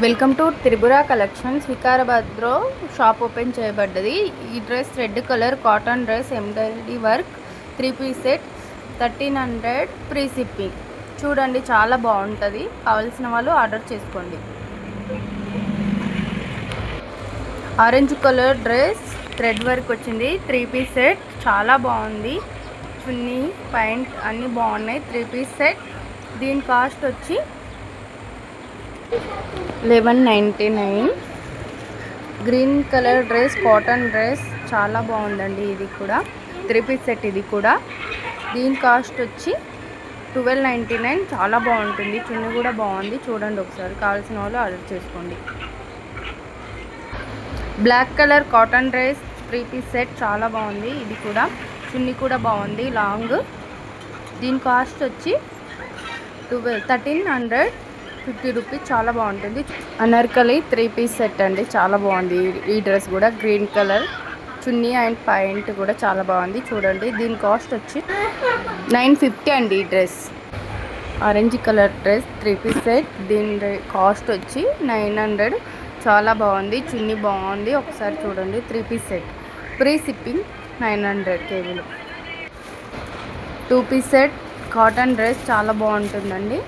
Welcome to Tripura collections. వికారాబాద్లో shop open చేయబడ్డది. ఈ dress red colour cotton dress, embroidery work, 3 piece set, 1300 free shipping. చూడండి, చాలా బాగుంటుంది. కావాల్సిన వాళ్ళు ఆర్డర్ చేసుకోండి. Orange colour dress thread work వచ్చింది, 3 పీస్ సెట్, చాలా బాగుంది. చున్నీ ప్యాంట్ అన్నీ బాగున్నాయి. 3 పీస్ సెట్. దీని కాస్ట్ వచ్చి 1199. Green colour dress cotton dress చాలా బాగుందండి. ఇది కూడా 3 పీస్ సెట్. ఇది కూడా దీని కాస్ట్ వచ్చి 1299. చాలా బాగుంటుంది. చున్నీ కూడా బాగుంది. చూడండి ఒకసారి. కావాల్సిన వాళ్ళు ఆర్డర్ చేసుకోండి. Black colour cotton dress 3 piece set చాలా బాగుంది. ఇది కూడా చున్నీ కూడా బాగుంది, లాంగ్. దీని కాస్ట్ వచ్చి 1350 రూపీస్. చాలా బాగుంటుంది. అనార్కలి 3 పీస్ సెట్ అండి, చాలా బాగుంది. ఈ డ్రెస్ కూడా green colour chunni and pant కూడా చాలా బాగుంది. చూడండి, దీని కాస్ట్ వచ్చి 950 అండి. ఈ dress orange colour dress 3 piece set. దీని కాస్ట్ వచ్చి 900. చాలా బాగుంది. చున్నీ బాగుంది. ఒకసారి చూడండి. 3 పీస్ సెట్, ఫ్రీ షిప్పింగ్, 900 కేవలం. 2 పీస్ సెట్ కాటన్ డ్రెస్ చాలా బాగుంటుందండి.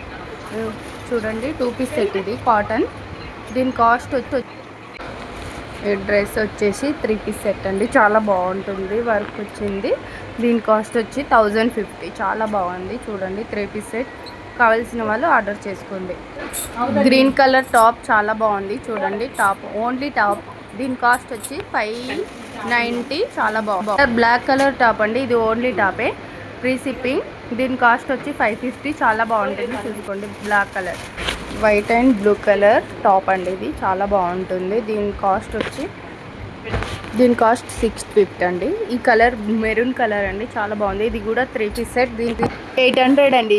చూడండి, 2 పీస్ సెట్ ఇది కాటన్. దీని కాస్ట్ వచ్చి ఈ డ్రెస్ వచ్చేసి 3 పీస్ సెట్ అండి, చాలా బాగుంటుంది. వర్క్ వచ్చింది. దీని కాస్ట్ వచ్చి 1050. చాలా బాగుంది. చూడండి, 3 పీస్ సెట్. కావాల్సిన వాళ్ళు ఆర్డర్ చేసుకోండి. గ్రీన్ కలర్ టాప్ చాలా బాగుంది. చూడండి, టాప్, ఓన్లీ టాప్. దీని కాస్ట్ వచ్చి 590. చాలా బాగుంది. బ్లాక్ కలర్ టాప్ అండి, ఇది ఓన్లీ టాపే, ఫ్రీ షిప్పింగ్. దీని కాస్ట్ వచ్చి 550. చాలా బాగుంటుంది. చూసుకోండి, black colour, white and blue colour top అండి. ఇది చాలా బాగుంటుంది. దీని కాస్ట్ 650 అండి. ఈ కలర్ మెరూన్ కలర్ అండి, చాలా బాగుంది. ఇది కూడా 3 పీస్ సెట్. దీనికి 800 అండి.